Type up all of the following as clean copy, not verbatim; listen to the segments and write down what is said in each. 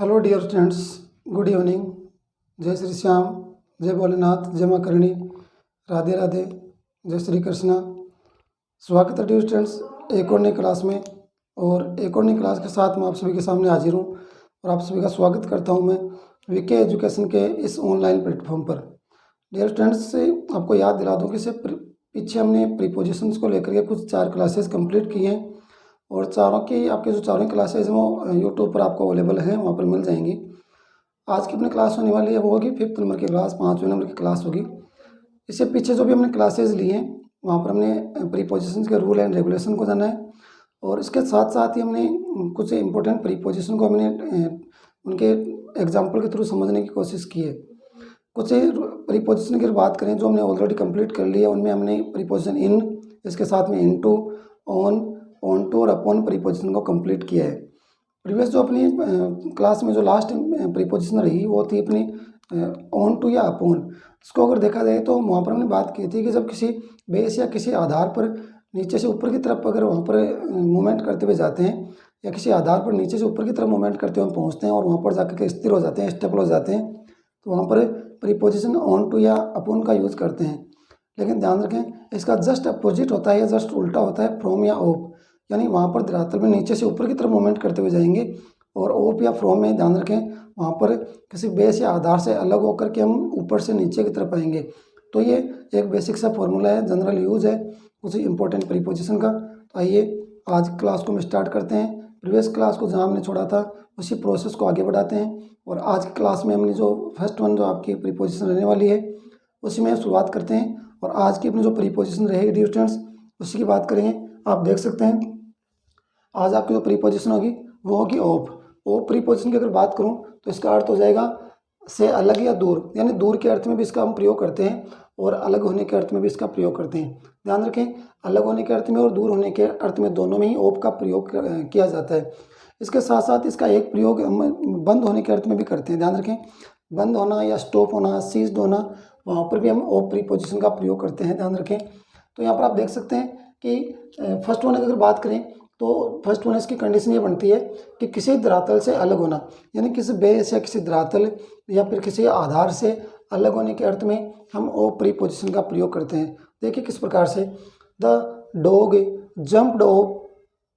Hello dear students, good evening. जय श्री श्याम, जय भोलेनाथ, जय माँ करणी, राधे राधे, जय श्री कृष्णा। स्वागत है डियर स्टूडेंट्स एक और नई क्लास में। और एक और नई क्लास के साथ मैं आप सभी के सामने हाजिर हूँ और आप सभी का स्वागत करता हूँ मैं वीके एजुकेशन के इस ऑनलाइन प्लेटफॉर्म पर। डियर स्टूडेंट्स, से आपको याद दिला दूँ कि पीछे हमने प्रीपोजिशंस को लेकर के कुछ 4 क्लासेस कंप्लीट की हैं और चारों की आपके जो चारों क्लासेज हैं वो यूट्यूब पर आपको अवेलेबल हैं, वहाँ पर मिल जाएंगी। आज की अपनी क्लास होने वाली है वो होगी 5th नंबर की क्लास, 5वें नंबर की क्लास होगी। इससे पीछे जो भी हमने क्लासेज ली हैं वहाँ पर हमने प्रीपोजिशंस के रूल एंड रेगुलेशन को जाना है और इसके साथ साथ ही हमने कुछ इंपॉर्टेंट प्रीपोजिशन को हमने उनके एग्जाम्पल के थ्रू समझने की कोशिश की है। कुछ प्रीपोजिशन की बात करें जो हमने ऑलरेडी कंप्लीट कर लिया, उनमें हमने प्रीपोजिशन इन, इसके साथ में इनटू, ऑन टू और अपॉन प्रीपोजिशन को कंप्लीट किया है। प्रीवियस जो अपनी क्लास में जो लास्ट प्रीपोजिशन रही वो थी अपनी ऑन टू या अपॉन। इसको अगर देखा जाए तो वहाँ पर हमने बात की थी कि जब किसी बेस या किसी आधार पर नीचे से ऊपर की तरफ अगर वहाँ पर मूवमेंट करते हुए जाते हैं या किसी आधार पर नीचे से ऊपर की तरफ मूवमेंट करते हुए पहुँचते हैं और वहाँ पर जाकर के स्थिर हो जाते हैं, स्टेबल हो जाते हैं, तो वहाँ पर प्रीपोजिशन ऑन टू या अपॉन का यूज़ करते हैं। लेकिन ध्यान रखें इसका जस्ट अपोजिट होता है या जस्ट उल्टा होता है फ्रॉम या ऑफ। यानी वहाँ पर धरातल में नीचे से ऊपर की तरफ मूवमेंट करते हुए जाएंगे और ऑफ या फ्रॉम में ध्यान रखें वहाँ पर किसी बेस या आधार से अलग होकर के हम ऊपर से नीचे की तरफ आएंगे। तो ये एक बेसिक सा फॉर्मूला है, जनरल यूज है उसी इंपॉर्टेंट प्रीपोजिशन का। तो आइए आज क्लास को हम स्टार्ट करते हैं। प्रीवियस क्लास को जहाँ हमने छोड़ा था उसी प्रोसेस को आगे बढ़ाते हैं और आज की क्लास में हमने जो फर्स्ट वन जो आपकी प्रीपोजिशन रहने वाली है उसी में शुरुआत करते हैं। और आज की अपनी जो प्रीपोजिशन रहेगी डियर स्टूडेंट्स उसी की बात करेंगे। आप देख सकते हैं आज आपकी जो प्रीपोजिशन होगी वो होगी ऑफ। ऑफ प्रीपोजिशन की अगर बात करूं तो इसका अर्थ हो जाएगा से अलग या दूर, यानी दूर के अर्थ में भी इसका हम प्रयोग करते हैं और अलग होने के अर्थ में भी इसका प्रयोग करते हैं। ध्यान रखें अलग होने के अर्थ में और दूर होने के अर्थ में दोनों में ही ऑफ का प्रयोग किया जाता है। इसके साथ साथ इसका एक प्रयोग हम बंद होने के अर्थ में भी करते हैं। ध्यान रखें बंद होना या स्टॉप होना, सीज्ड होना, वहाँ पर भी हम ऑफ प्रीपोजिशन का प्रयोग करते हैं। ध्यान रखें तो यहाँ पर आप देख सकते हैं कि फर्स्ट वन अगर बात करें तो फर्स्ट वन इसकी कंडीशन ये बनती है कि किसी धरातल से अलग होना, यानी किसी बेस या किसी धरातल या फिर किसी आधार से अलग होने के अर्थ में हम ऑफ प्रीपोजिशन का प्रयोग करते हैं। देखिए किस प्रकार से, the dog jumped of,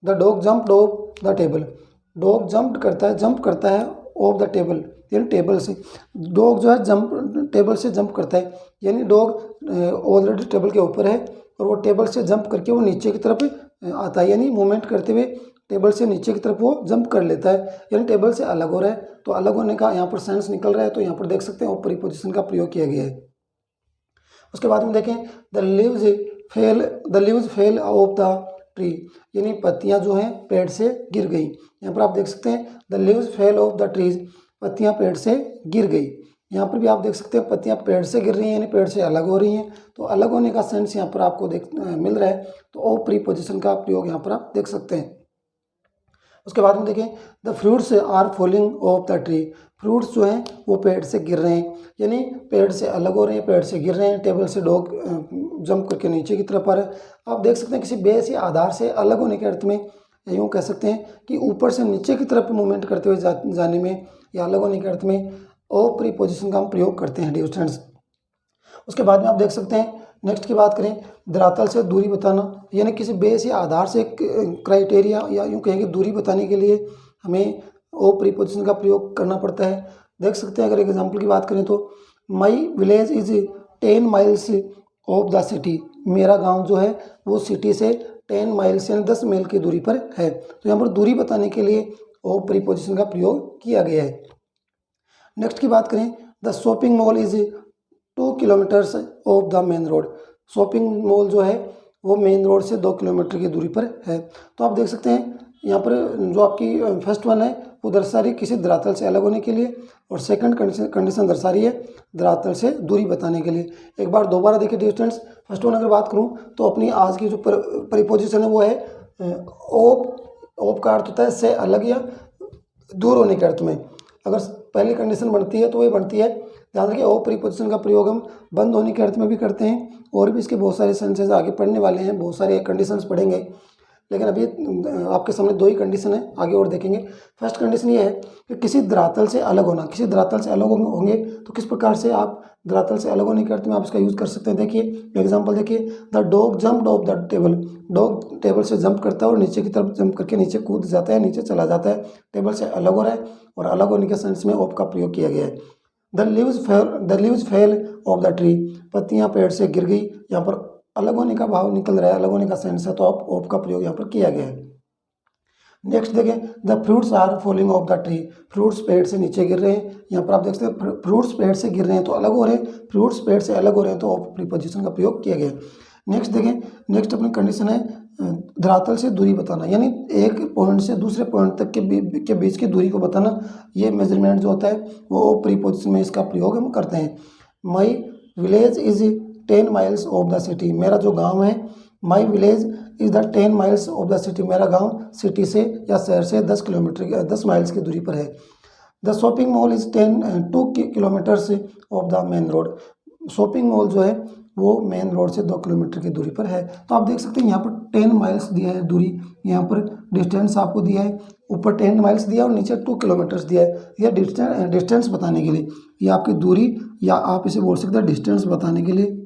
the dog jumped of the table. Dog jump करता है ऑफ द टेबल, यानी टेबल से। डॉग जो है टेबल से जंप करता है, यानी डॉग ऑलरेडी टेबल के ऊपर है और वो टेबल से जंप करके वो नीचे की तरफ आता है, यानी मूवमेंट करते हुए टेबल से नीचे की तरफ वो जंप कर लेता है, यानी टेबल से अलग हो रहा है। तो अलग होने का यहाँ पर सेंस निकल रहा है। तो यहाँ पर देख सकते हैं ऑफ प्रीपोजिशन का प्रयोग किया गया है। उसके बाद में देखें the leaves fell off the tree, यानी पत्तियां जो हैं पेड़ से गिर गई। यहाँ पर आप देख सकते हैं the leaves fell off the trees, पत्तियां पेड़ से गिर गई। यहाँ पर भी आप देख सकते हैं पत्तियां पेड़ से गिर रही हैं, यानी पेड़ से अलग हो रही हैं। तो अलग होने का सेंस यहाँ पर आपको मिल रहा है। तो ऑफ प्रीपोजिशन का प्रयोग यहाँ पर आप देख सकते हैं। उसके बाद में देखें the fruits are falling off the tree, fruits जो हैं वो पेड़ से गिर रहे हैं, यानी पेड़ से अलग हो रहे हैं, पेड़ से गिर रहे हैं। टेबल से डॉग जंप करके नीचे की तरफ आ रहा है। आप देख सकते हैं किसी बेस या आधार से अलग होने के अर्थ में यूँ कह सकते हैं कि ऊपर से नीचे की तरफ मूवमेंट करते हुए जाने में या अलग होने के अर्थ में ऑफ प्रीपोजिशन का हम प्रयोग करते हैं डियर स्टूडेंट्स। उसके बाद में आप देख सकते हैं नेक्स्ट की बात करें, धरातल से दूरी बताना, यानी किसी बेस या आधार से क्राइटेरिया या यूँ कहेंगे दूरी बताने के लिए हमें ऑफ प्रीपोजिशन का प्रयोग करना पड़ता है। देख सकते हैं अगर एग्जांपल की बात करें तो my village is 10 miles of the city, मेरा गांव जो है वो सिटी से 10 माइल्स यानी 10 मील की दूरी पर है। तो यहाँ पर दूरी बताने के लिए ऑफ प्रीपोजिशन का प्रयोग किया गया है। नेक्स्ट की बात करें, the shopping mall is 2 kilometres of the main road, shopping mall जो है वो मेन रोड से 2 किलोमीटर की दूरी पर है। तो आप देख सकते हैं यहाँ पर जो आपकी फर्स्ट वन है वो दर्शा रही किसी धरातल से अलग होने के लिए और सेकंड कंडीशन दर्शा रही है धरातल से दूरी बताने के लिए। एक बार दोबारा देखिए डियर स्टूडेंट्स, फर्स्ट वन अगर बात करूँ तो अपनी आज की जो प्रीपोजिशन है वो है ऑफ का अर्थ होता है से अलग या दूर होने के अर्थ में। अगर पहली कंडीशन बनती है तो ये बनती है, ध्यान रखिए ऑफ प्रीपोजिशन का प्रयोग हम बंद होने के अर्थ में भी करते हैं और भी इसके बहुत सारे सेंसेस आगे पढ़ने वाले हैं, बहुत सारे कंडीशंस पढ़ेंगे। लेकिन अभी आपके सामने दो ही कंडीशन है, आगे और देखेंगे। फर्स्ट कंडीशन ये है कि किसी धरातल से अलग होना। किसी धरातल से अलग होंगे तो किस प्रकार से आप धरातल से अलग होने के अर्थ में आप इसका यूज़ कर सकते हैं। देखिए एग्जाम्पल देखिए, the dog jumped of the table. Dog table से जंप करता है और नीचे की तरफ जंप करके नीचे कूद जाता है, नीचे चला जाता है, टेबल से अलग हो रहा है, और अलग होने के सेंस में ऑफ का प्रयोग किया गया है। The leaves fell off the tree. पत्तियां पेड़ से गिर गई, यहाँ पर अलग होने का भाव निकल रहा है, अलग होने का सेंस है, तो ऑफ का प्रयोग यहाँ पर किया गया है। नेक्स्ट देखें, the fruits are falling off the tree. Fruits पेड़ से नीचे गिर रहे हैं, यहाँ पर आप देख सकते हैं फ्रूट्स पेड़ से गिर रहे हैं तो अलग हो रहे हैं, फ्रूट्स पेड़ से अलग हो रहे हैं तो ऑफ प्रीपोजिशन का प्रयोग किया गया है। नेक्स्ट देखें, नेक्स्ट अपनी कंडीशन है धरातल से दूरी बताना, यानी एक पॉइंट से दूसरे पॉइंट तक के बीच की दूरी को बताना। ये मेजरमेंट जो होता है वो ऑफ प्रीपोजिशन में इसका प्रयोग हम करते हैं। My village is 10 miles of the city. मेरा जो गाँव है, my village is the 10 miles of the city. मेरा गांव सिटी से या शहर से 10 माइल्स की दूरी पर है। The shopping mall is 2 kilometres of the main road. Shopping mall जो है वो मेन रोड से 2 किलोमीटर की दूरी पर है। तो आप देख सकते हैं यहाँ पर 10 माइल्स दिया है दूरी, यहाँ पर डिस्टेंस आपको दिया है, ऊपर 10 माइल्स दिया और नीचे 2 किलोमीटर्स दिया है। यह डिस्टेंस बताने के लिए, या आपकी दूरी, या आप इसे बोल सकते हैं डिस्टेंस बताने के लिए,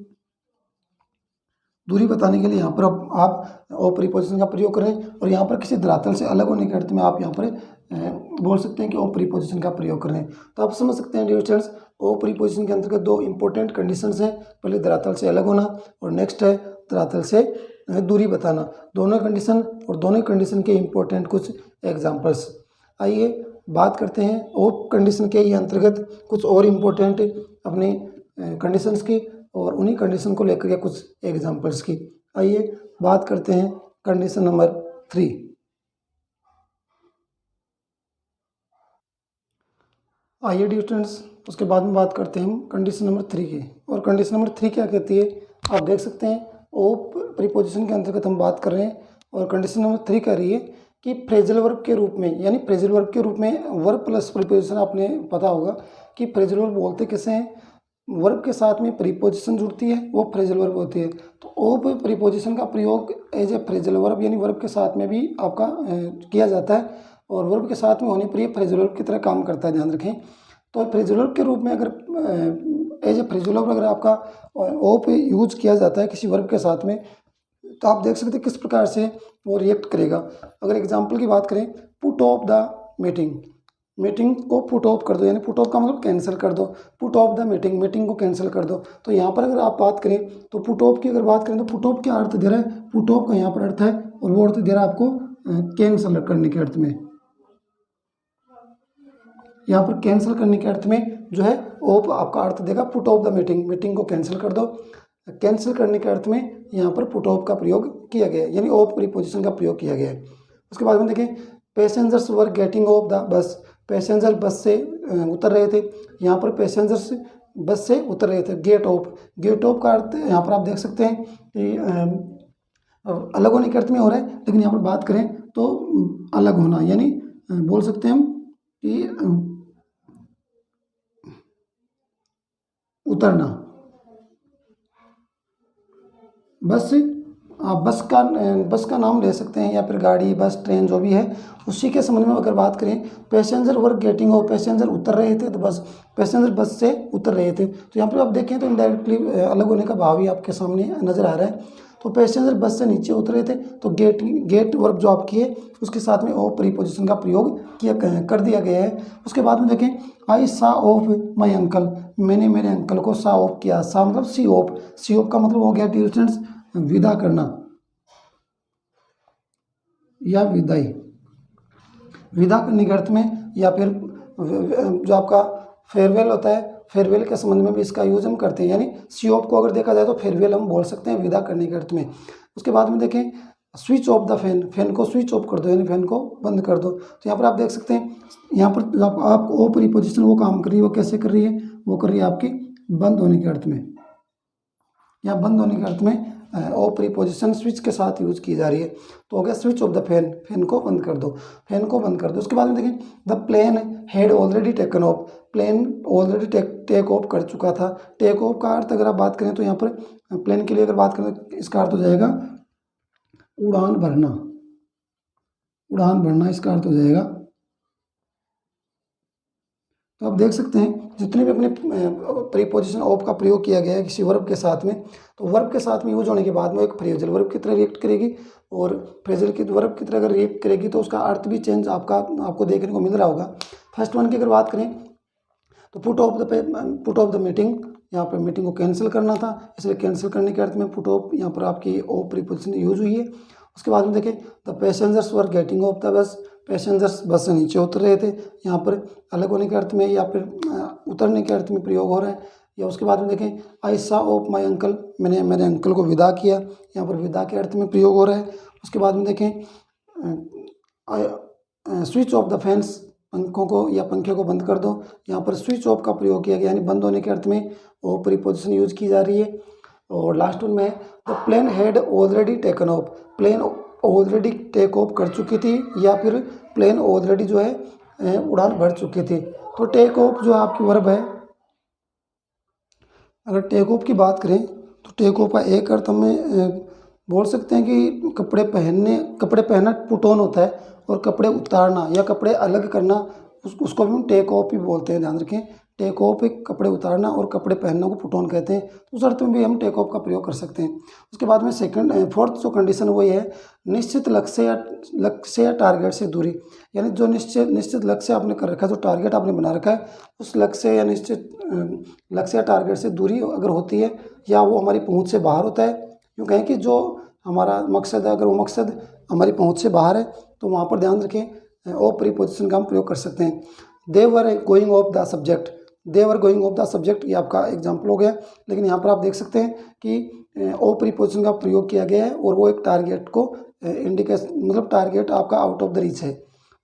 दूरी बताने के लिए यहाँ पर आप ओ प्रीपोजिशन का प्रयोग करें। और यहाँ पर किसी धरातल से अलग होने के अर्थ में आप यहाँ पर बोल सकते हैं कि ओ प्रीपोजिशन का प्रयोग करें। तो आप समझ सकते हैं डियर स्टूडेंट्स, ओ प्रीपोजिशन के अंतर्गत दो इंपॉर्टेंट कंडीशंस हैं। पहले धरातल से अलग होना और नेक्स्ट है धरातल से दूरी बताना। दोनों कंडीशन और दोनों कंडीशन के इंपॉर्टेंट कुछ एग्जाम्पल्स। आइए बात करते हैं ओ कंडीशन के ही अंतर्गत कुछ और इम्पोर्टेंट अपनी कंडीशंस की और उन्हीं कंडीशन को लेकर के कुछ एग्जाम्पल्स की। आइए बात करते हैं कंडीशन नंबर 3। आइए डियर स्टूडेंट्स, उसके बाद में बात करते हैं हम कंडीशन नंबर 3 की। और कंडीशन नंबर 3 क्या कहती है, आप देख सकते हैं ओ प्रीपोजिशन के अंतर्गत हम बात कर रहे हैं। और कंडीशन नंबर 3 कह रही है कि फ्रेजल वर्ब के रूप में, यानी फ्रेजल वर्ब के रूप में वर्ब प्लस प्रीपोजिशन, आपने पता होगा कि फ्रेजल वर्ब बोलते किसे हैं, वर्ब के साथ में प्रीपोजिशन जुड़ती है वो फ्रेजल वर्ब होती है। तो ओ प्रीपोजिशन का प्रयोग एज ए फ्रेजल वर्ब, यानी वर्ब के साथ में भी आपका किया जाता है, और वर्ब के साथ में होने पर ये फ्रेजल वर्ब की तरह काम करता है, ध्यान रखें। तो फ्रेजल वर्ब के रूप में अगर एज ए फ्रेजल वर्ब अगर आपका ओ पे यूज किया जाता है किसी वर्ब के साथ में, तो आप देख सकते हैं किस प्रकार से वो रिएक्ट करेगा। अगर एग्जाम्पल की बात करें, put off the meeting, meeting को पुट ऑफ कर दो, यानी पुट ऑफ का मतलब कैंसिल कर दो, put off the meeting, meeting को कैंसिल कर दो। तो यहाँ पर अगर आप बात करें तो पुट ऑफ की अगर बात करें तो पुट ऑफ क्या अर्थ दे रहा है, पुट ऑफ का यहाँ पर अर्थ है और वो अर्थ दे रहा है आपको कैंसिल करने के अर्थ में। यहाँ पर कैंसिल करने के अर्थ में जो है ऑफ आपका अर्थ देगा put off the meeting, meeting को कैंसिल कर दो। कैंसिल करने के अर्थ में यहाँ पर पुट ऑफ का प्रयोग किया गया है, यानी ऑफ प्रीपोजिशन का प्रयोग किया गया है। उसके बाद में देखें, passengers were getting off the bus. Passenger बस से उतर रहे थे, यहाँ पर पैसेंजर्स बस से उतर रहे थे। गेट ऑफ, गेट ऑफ का अर्थ यहाँ पर आप देख सकते हैं कि अलग होने के अर्थ में हो रहा है, लेकिन यहाँ पर बात करें तो अलग होना, यानी बोल सकते हैं हम कि उतरना। बस आप बस का नाम ले सकते हैं, या फिर गाड़ी, बस, ट्रेन जो भी है उसी के संबंध में अगर बात करें। Passenger were getting off, passenger उतर रहे थे, तो बस पैसेंजर बस से उतर रहे थे। तो यहाँ पर आप देखें तो इनडायरेक्टली अलग होने का भाव ही आपके सामने नजर आ रहा है। तो पैसेंजर बस से नीचे उतरे थे, तो गेट वर्ब जो आपकी है उसके साथ में ओ प्रीपोजिशन का प्रयोग कर दिया गया है। उसके बाद में देखें, आई सा ऑफ माई अंकल, मैंने मेरे अंकल को सा ऑफ किया। सा मतलब सी ऑफ, सी ऑफ का मतलब हो गया डियर स्टूडेंट्स विदा करना या विदाई। विदा करने के अर्थ में, या फिर जो आपका फेयरवेल होता है, फेयरवेल के संबंध में भी इसका यूज हम करते हैं, यानी सी ऑफ को अगर देखा जाए तो फेयरवेल हम बोल सकते हैं विदा करने के अर्थ में। उसके बाद में देखें, switch off the fan, fan को स्विच ऑफ कर दो, यानी फैन को बंद कर दो। तो यहाँ पर आप देख सकते हैं, यहाँ पर आप ओ प्रीपोजिशन वो काम कर रही है, वो कैसे कर रही है, वो कर रही है आपकी बंद होने के अर्थ में। यहाँ बंद होने के अर्थ में ओ प्रीपोजिशन स्विच के साथ यूज की जा रही है। तो हो गया switch off the fan, fan को बंद कर दो, फैन को बंद कर दो। उसके बाद में देखें, the plane had already taken off, plane already take off कर चुका था। टेक ऑफ का अर्थ अगर आप बात करें तो यहाँ पर प्लेन के लिए अगर बात करें तो इसका अर्थ हो जाएगा उड़ान भरना, उड़ान भरना इसका अर्थ हो जाएगा। तो आप देख सकते हैं जितने भी अपने प्रीपोजिशन ऑफ का प्रयोग किया गया है किसी वर्ब के साथ में, तो वर्ब के साथ में यूज होने के बाद में एक फ्रेजल वर्ब की तरह रिएक्ट करेगी, और फ्रेजल की वर्ब की तरह अगर रिएक्ट करेगी तो उसका अर्थ भी चेंज आपको देखने को मिल रहा होगा। फर्स्ट वन की अगर बात करें तो पुट ऑफ द मीटिंग, यहाँ पर मीटिंग को कैंसिल करना था, इसलिए कैंसिल करने के अर्थ में पुट ऑफ यहाँ पर आपकी ऑफ प्रीपोजिशन यूज हुई है। उसके बाद में देखें the passengers were getting off the bus, passengers बस से नीचे उतर रहे थे, यहाँ पर अलग होने के अर्थ में या फिर उतरने के अर्थ में प्रयोग हो रहा है। या उसके बाद में देखें आई सा ऑफ माई अंकल, मैंने मेरे अंकल को विदा किया, यहाँ पर विदा के अर्थ में प्रयोग हो रहा है। उसके बाद में देखें स्विच ऑफ द फैंस, पंखों को या पंखे को बंद कर दो, यहाँ पर स्विच ऑफ का प्रयोग किया गया, यानी बंद होने के अर्थ में वो प्रीपोजिशन यूज की जा रही है। और लास्ट वन में the plane had already taken off, plane already take off कर चुकी थी या फिर प्लेन ऑलरेडी जो है उड़ान भर चुकी थी। तो टेक ऑफ जो आपकी वर्ब है, अगर टेक ऑफ की बात करें तो टेक ऑफ का एक अर्थ हमें बोल सकते हैं कि कपड़े पहनना पुट ऑन होता है, और कपड़े उतारना या कपड़े अलग करना उसको भी हम टेक ऑफ ही बोलते हैं, ध्यान रखें। टेक ऑफ एक कपड़े उतारना और कपड़े पहनने को पुट ऑन कहते हैं, तो उस अर्थ में भी हम टेक ऑफ का प्रयोग कर सकते हैं। उसके बाद में फोर्थ जो कंडीशन वो ये है निश्चित लक्ष्य या टारगेट से दूरी, यानी जो निश्चित लक्ष्य आपने कर रखा है, जो टारगेट आपने बना रखा है, उस लक्ष्य या निश्चित लक्ष्य या टारगेट से दूरी अगर होती है या वो हमारी पहुँच से बाहर होता है, यूँ कहें कि जो हमारा मकसद है अगर वो मकसद हमारी पहुँच से बाहर है, तो वहाँ पर ध्यान रखें ऑफ प्रीपोजिशन का हम प्रयोग कर सकते हैं। They were going off the subject, they were going off the subject, ये आपका एग्जाम्पल हो गया। लेकिन यहाँ पर आप देख सकते हैं कि ऑफ प्रीपोजिशन का प्रयोग किया गया है और वो एक टारगेट को इंडिकेट, मतलब टारगेट आपका आउट ऑफ द रीच है।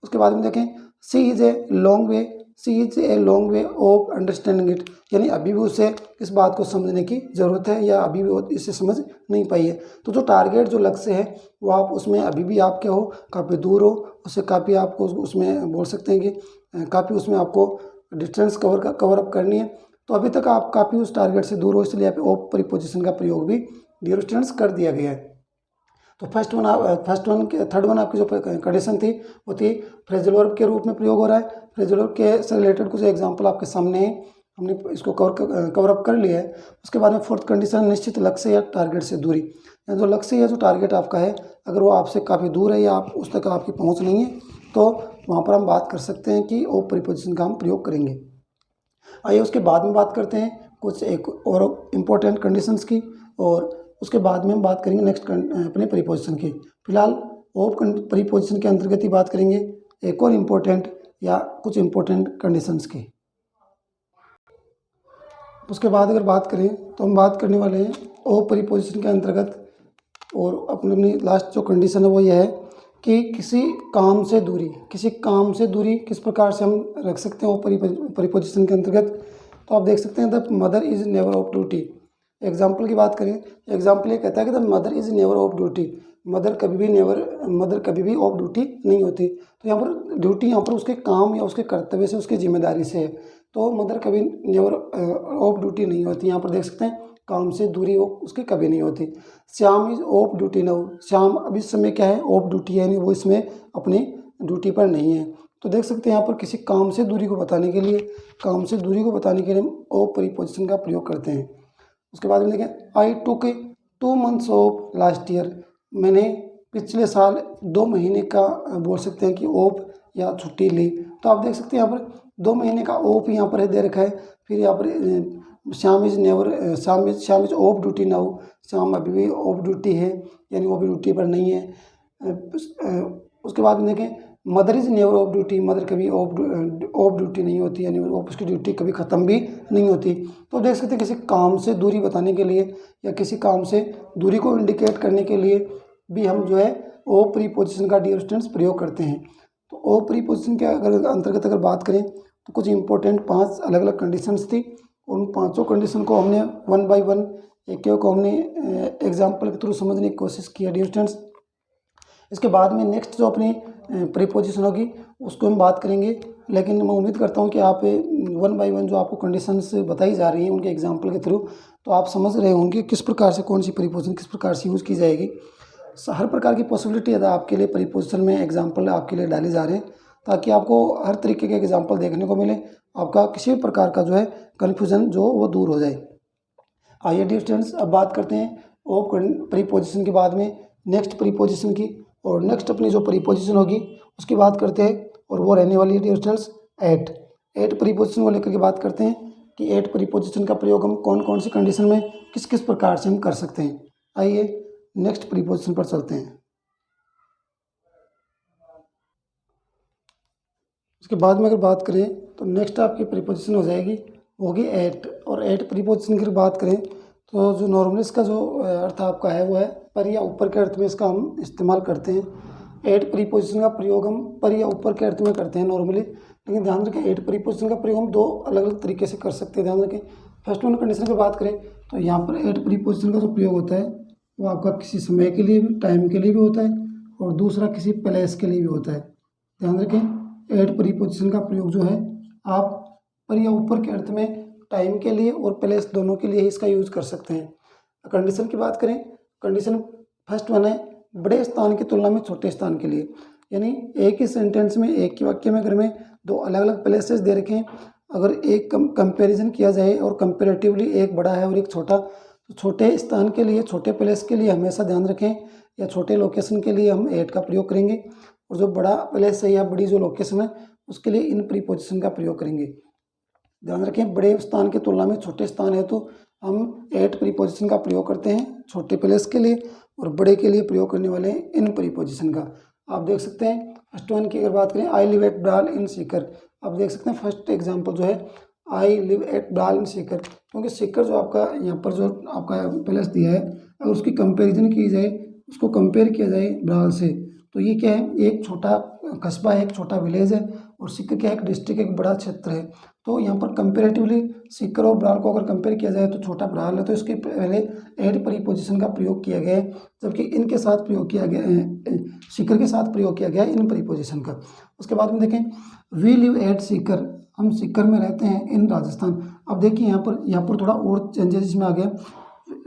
उसके बाद में देखें she is a long way, she is a long way of understanding it, यानी अभी भी उसे इस बात को समझने की ज़रूरत है या अभी भी वो इसे समझ नहीं पाई है। तो जो टारगेट जो लक्ष्य है वो आप उसमें अभी भी आप क्या हो, काफ़ी दूर हो, उससे काफ़ी आपको उसमें बोल सकते हैं कि काफ़ी उसमें आपको डिस्टेंस कवर अप करनी है, तो अभी तक आप काफ़ी उस टारगेट से दूर हो, इसलिए यहाँ पे ऑफ प्रीपोजिशन का प्रयोग भी डियर स्टूडेंट्स कर दिया गया है। तो थर्ड वन आपकी जो कंडीशन थी वो थी फ्रेजल वर्ब के रूप में प्रयोग हो रहा है। फ्रेजल वर्ब के से रिलेटेड कुछ एग्जांपल आपके सामने है, हमने इसको कवर अप कर लिया है। उसके बाद में फोर्थ कंडीशन निश्चित लक्ष्य या टारगेट से दूरी, या जो लक्ष्य या जो टारगेट आपका है अगर वो आपसे काफ़ी दूर है या आप उस तक आपकी पहुँच नहीं है, तो वहाँ पर हम बात कर सकते हैं कि ऑफ प्रीपोजिशन का हम प्रयोग करेंगे। आइए उसके बाद में बात करते हैं कुछ एक और इम्पोर्टेंट कंडीशंस की, और उसके बाद में हम बात करेंगे नेक्स्ट अपने प्रीपोजिशन की। फिलहाल ऑफ प्रीपोजिशन के अंतर्गत ही बात करेंगे एक और इम्पोर्टेंट या कुछ इम्पोर्टेंट कंडीशंस की। उसके बाद अगर बात करें तो हम बात करने वाले हैं ऑफ प्रीपोजिशन के अंतर्गत, और अपनी लास्ट जो कंडीशन है वो ये है कि किसी काम से दूरी किस प्रकार से हम रख सकते हैं ऑफ प्रीपोजिशन के अंतर्गत। तो आप देख सकते हैं the mother is never of duty. Example की बात करें, एग्जाम्पल ये कहता है कि the mother is never of duty, mother कभी भी ऑफ ड्यूटी नहीं होती। तो यहाँ पर ड्यूटी यहाँ पर उसके काम या उसके कर्तव्य से, उसकी जिम्मेदारी से है, तो मदर कभी नेवर ऑफ ड्यूटी नहीं होती। यहाँ पर देख सकते हैं काम से दूरी उसकी कभी नहीं होती। Shyam is of duty now, Shyam अभी इस समय क्या है, ऑफ ड्यूटी है, यानी वो इसमें अपनी ड्यूटी पर नहीं है। तो देख सकते हैं यहाँ पर किसी काम से दूरी को बताने के लिए हम ऑफ प्रीपोजिशन का प्रयोग करते हैं। उसके बाद में देखें आई टुक 2 months ऑफ लास्ट ईयर, मैंने पिछले साल 2 महीने का बोल सकते हैं कि ऑफ या छुट्टी ली। तो आप देख सकते हैं यहाँ पर 2 महीने का ऑफ यहाँ पर दे रखा है। फिर यहाँ पर Shyam is of duty now, Shyam अभी भी ऑफ ड्यूटी है, यानी वो भी ड्यूटी पर नहीं है। उसके बाद में देखें mother is never of duty, mother कभी ऑफ ड्यूटी नहीं होती, यानी उसकी ड्यूटी कभी ख़त्म भी नहीं होती। तो देख सकते हैं किसी काम से दूरी बताने के लिए या किसी काम से दूरी को इंडिकेट करने के लिए भी हम जो है ऑफ प्रीपोजिशन का डियर स्टूडेंट्स प्रयोग करते हैं। तो ऑफ प्रीपोजिशन के अंतर्गत अगर बात करें तो कुछ इंपॉर्टेंट 5 अलग अलग कंडीशंस थी। उन 5 कंडीशन को हमने 1 by 1 एक को हमने एग्जाम्पल के थ्रू समझने की कोशिश किया डियर स्टूडेंट्स। इसके बाद में नेक्स्ट जो अपनी प्रीपोजिशन होगी उसको हम बात करेंगे, लेकिन मैं उम्मीद करता हूँ कि आप 1 by 1 जो आपको कंडीशंस बताई जा रही हैं उनके एग्जाम्पल के थ्रू तो आप समझ रहे होंगे किस प्रकार से कौन सी प्रीपोजिशन किस प्रकार से यूज़ की जाएगी। हर प्रकार की पॉसिबिलिटी आपके लिए प्रीपोजिशन में एग्जाम्पल आपके लिए डाले जा रहे हैं, ताकि आपको हर तरीके के एग्जाम्पल देखने को मिले, आपका किसी भी प्रकार का जो है कन्फ्यूज़न जो वो दूर हो जाए। आइए डियर स्टूडेंट्स, अब बात करते हैं ऑफ प्रीपोजिशन के बाद में नेक्स्ट प्रीपोजिशन की, और नेक्स्ट अपनी जो प्रीपोजिशन होगी उसकी बात करते हैं, और वो रहने वाली है डियर स्टूडेंट्स एट प्रीपोजिशन को लेकर के बात करते हैं कि एट प्रीपोजिशन का प्रयोग हम कौन कौन सी कंडीशन में किस किस प्रकार से हम कर सकते हैं। आइए नेक्स्ट प्रीपोजिशन पर चलते हैं। उसके बाद में अगर बात करें तो नेक्स्ट आपकी प्रीपोजिशन हो जाएगी, वो होगी एट। और एट प्रीपोजिशन की बात करें तो जो नॉर्मली इसका जो अर्थ आपका है वो है पर या ऊपर के अर्थ में इसका हम इस्तेमाल करते हैं। एट प्रीपोजिशन का प्रयोग हम पर या ऊपर के अर्थ में करते हैं नॉर्मली, लेकिन ध्यान रखें एट प्रीपोजिशन का प्रयोग हम दो अलग अलग तरीके से कर सकते हैं। ध्यान रखें, फर्स्ट वन कंडीशन की बात करें तो यहाँ पर एट प्रीपोजिशन का जो प्रयोग होता है वो आपका किसी समय के लिए भी, टाइम के लिए भी होता है, और दूसरा किसी प्लेस के लिए भी होता है। ध्यान रखें एट प्रीपोजिशन का प्रयोग जो है आप पर या ऊपर के अर्थ में टाइम के लिए और प्लेस दोनों के लिए ही इसका यूज़ कर सकते हैं। कंडीशन की बात करें, कंडीशन फर्स्ट वन है बड़े स्थान की तुलना में छोटे स्थान के लिए, यानी एक ही सेंटेंस में, एक ही वाक्य में अगर मैं दो अलग अलग प्लेसेस दे रखे हैं, अगर एक कंपैरिजन किया जाए और कंपैरेटिवली एक बड़ा है और एक छोटा, तो छोटे स्थान के लिए, छोटे प्लेस के लिए हमेशा ध्यान रखें या छोटे लोकेशन के लिए हम एट का प्रयोग करेंगे, और जो बड़ा प्लेस है या बड़ी जो लोकेशन है उसके लिए इन प्रीपोजिशन का प्रयोग करेंगे। ध्यान रखें बड़े स्थान की तुलना में छोटे स्थान है तो हम एट प्रीपोजिशन का प्रयोग करते हैं छोटे प्लेस के लिए, और बड़े के लिए प्रयोग करने वाले हैं इन प्रीपोजिशन का। आप देख सकते हैं फर्स्ट वन की अगर बात करें, आई लिव एट ब्राल इन सीकर। आप देख सकते हैं फर्स्ट एग्जांपल जो है आई लिव एट ब्राल इन सीकर, क्योंकि सीकर जो आपका यहाँ पर जो आपका प्लेस दिया है अगर उसकी कंपेरिजन की जाए, उसको कंपेयर किया जाए ब्राल से, तो ये क्या है, एक छोटा कस्बा है, एक छोटा विलेज है, और सीकर क्या है, एक डिस्ट्रिक्ट, एक बड़ा क्षेत्र है। तो यहाँ पर कंपेरेटिवली सीकर और ब्राल को अगर कंपेयर किया जाए तो छोटा ब्राल है, तो इसके पहले एड प्रीपोजिशन का प्रयोग किया गया है, जबकि इनके साथ प्रयोग किया गया है, सीकर के साथ प्रयोग किया गया है इन प्रीपोजिशन का। उसके बाद में देखें वी लिव एट सीकर, हम सीकर में रहते हैं इन राजस्थान। अब देखिए यहाँ पर थोड़ा और चेंजेस इसमें आ गया,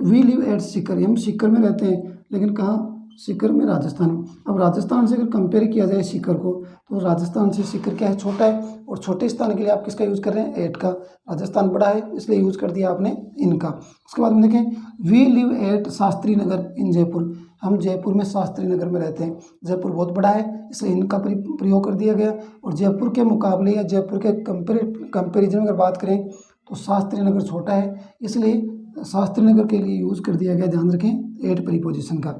वी लिव एट सीकर, हम सीकर में रहते हैं लेकिन कहाँ, सीकर में, राजस्थान में। अब राजस्थान से अगर कंपेयर किया जाए सीकर को, तो राजस्थान से सीकर क्या है, छोटा है, और छोटे स्थान के लिए आप किसका यूज़ कर रहे हैं, एट का। राजस्थान बड़ा है इसलिए यूज़ कर दिया आपने इनका। उसके बाद में देखें we live at Shastri Nagar इन जयपुर, हम जयपुर में शास्त्री नगर में रहते हैं। जयपुर बहुत बड़ा है इसलिए इनका प्रयोग कर दिया गया, और जयपुर के मुकाबले या जयपुर के कंपेरिजन में अगर बात करें तो शास्त्री नगर छोटा है, इसलिए शास्त्री नगर के लिए यूज़ कर दिया गया। ध्यान रखें एट प्रीपोजिशन का।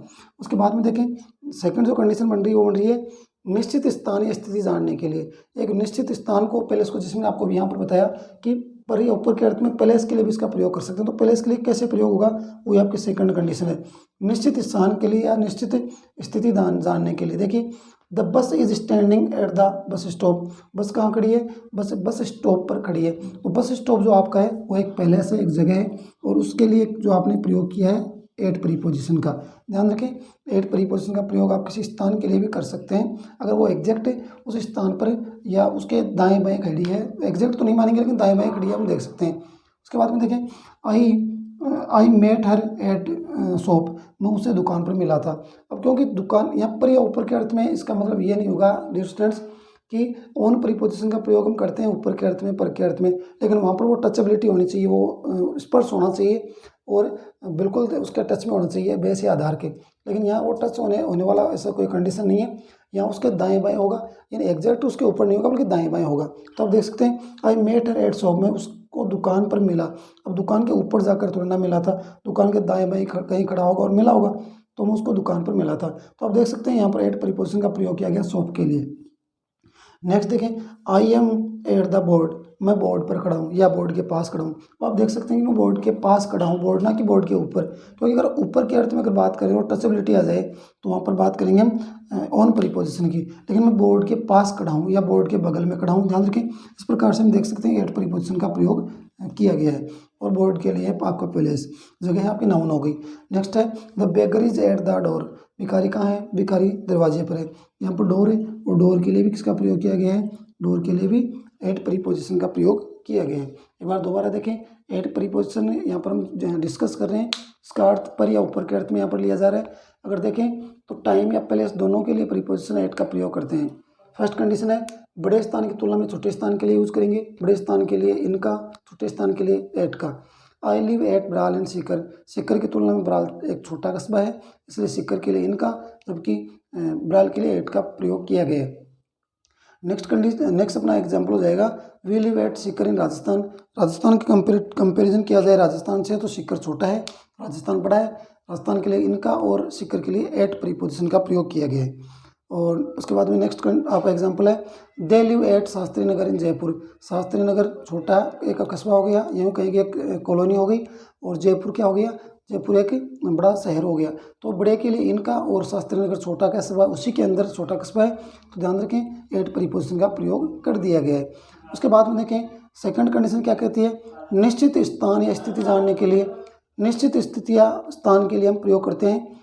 उसके बाद में देखें सेकंड जो कंडीशन बन रही है वो बन रही है निश्चित स्थान या स्थिति जानने के लिए। एक निश्चित स्थान को, प्लेस को, जिसमें आपको यहाँ पर बताया कि पर या ऊपर के अर्थ में प्लेस के लिए भी इसका प्रयोग कर सकते हैं, तो प्लेस के लिए कैसे प्रयोग होगा वो आपकी सेकंड कंडीशन है। निश्चित स्थान के लिए या निश्चित स्थिति जानने के लिए, देखिए the bus is standing at the bus stop, बस कहाँ खड़ी है, बस स्टॉप पर खड़ी है। तो बस स्टॉप जो आपका है वो एक प्लेस है, एक जगह है, और उसके लिए जो आपने प्रयोग किया है एट प्रीपोजिशन का। ध्यान रखें एट प्रीपोजिशन का प्रयोग आप किसी स्थान के लिए भी कर सकते हैं अगर वो एग्जैक्ट उस स्थान पर या उसके दाएं बाएं खड़ी है, एग्जैक्ट तो नहीं मानेंगे लेकिन दाएं बाएं खड़ी है, हम देख सकते हैं। उसके बाद में देखें I met her at shop, मैं उसे दुकान पर मिला था। अब क्योंकि दुकान यहाँ पर या ऊपर के अर्थ में, इसका मतलब ये नहीं होगा डियर स्टूडेंट्स कि ऑन प्रीपोजिशन का प्रयोग हम करते हैं ऊपर के अर्थ में, पर के अर्थ में, लेकिन वहाँ पर वो टचेबिलिटी होनी चाहिए, वो स्पर्श होना चाहिए और बिल्कुल उसके टच में होना चाहिए बेस या आधार के। लेकिन यहाँ वो टच होने वाला ऐसा कोई कंडीशन नहीं है, यहाँ उसके दाएं बाएं होगा, यानी एग्जैक्ट उसके ऊपर नहीं होगा बल्कि दाएं बाएं होगा। तो आप देख सकते हैं I met her at shop, में उसको दुकान पर मिला। अब दुकान के ऊपर जाकर थोड़ा ना मिला था, दुकान के दाएं बाएं कहीं खड़ा होगा और मिला होगा, तो मैं उसको दुकान पर मिला था। तो आप देख सकते हैं यहाँ पर एट प्रीपोजिशन का प्रयोग किया गया शॉप के लिए। नेक्स्ट देखें I am at the board, मैं बोर्ड पर खड़ा हूँ या बोर्ड के पास खड़ा हूँ। तो आप देख सकते हैं कि मैं बोर्ड के पास खड़ा हूँ, बोर्ड ना कि बोर्ड के ऊपर, क्योंकि अगर ऊपर के अर्थ में अगर बात करें और टचेबिलिटी आ जाए तो वहाँ पर बात करेंगे हम ऑन प्रीपोजिशन की, लेकिन मैं बोर्ड के पास खड़ा हूँ या बोर्ड के बगल में खड़ा हूँ। ध्यान रखें इस प्रकार से हम देख सकते हैं एट प्रीपोजिशन का प्रयोग किया गया है, और बोर्ड के लिए आपका प्लेस जगह है आपकी नाउन हो गई। नेक्स्ट है the baker is at the door, भिखारी कहाँ है, भिखारी दरवाजे पर है। यहाँ पर डोर है और डोर के लिए भी किसका प्रयोग किया गया है, डोर के लिए भी एट प्रीपोजिशन का प्रयोग किया गया है। एक बार दोबारा देखें, एट प्रीपोजिशन यहाँ पर हम डिस्कस कर रहे हैं, इसका अर्थ पर या ऊपर के अर्थ में यहाँ पर लिया जा रहा है। अगर देखें तो टाइम या प्लेस दोनों के लिए प्रीपोजिशन एट का प्रयोग करते हैं। फर्स्ट कंडीशन है बड़े स्थान की तुलना में छोटे स्थान के लिए यूज करेंगे, बड़े स्थान के लिए इनका, छोटे स्थान के लिए एट का। I live at Baral and Sikar, Sikar की तुलना में बराल एक छोटा कस्बा है, इसलिए सीकर के लिए इनका, जबकि बराल के लिए एट का प्रयोग किया गया है। नेक्स्ट अपना एग्जाम्पल हो जाएगा वी लिव एट सीकर इन राजस्थान। राजस्थान की कंपेरिजन किया जाए राजस्थान से तो सीकर छोटा है, राजस्थान बड़ा है। राजस्थान के लिए इनका और सीकर के लिए एट प्रीपोजिशन का प्रयोग किया गया है। और उसके बाद में नेक्स्ट आपका एग्जांपल है they live at Shastri Nagar इन जयपुर। शास्त्री नगर छोटा एक कस्बा हो गया, यूँ कहेंगे एक कॉलोनी हो गई, और जयपुर क्या हो गया, जयपुर एक बड़ा शहर हो गया। तो बड़े के लिए इनका और शास्त्री नगर छोटा कस्बा, उसी के अंदर छोटा कस्बा है, तो ध्यान रखें एट प्रीपोजिशन का प्रयोग कर दिया गया है। उसके बाद में देखें सेकंड कंडीशन क्या कहती है, निश्चित स्थान या स्थिति जानने के लिए, निश्चित स्थिति या स्थान के लिए हम प्रयोग करते हैं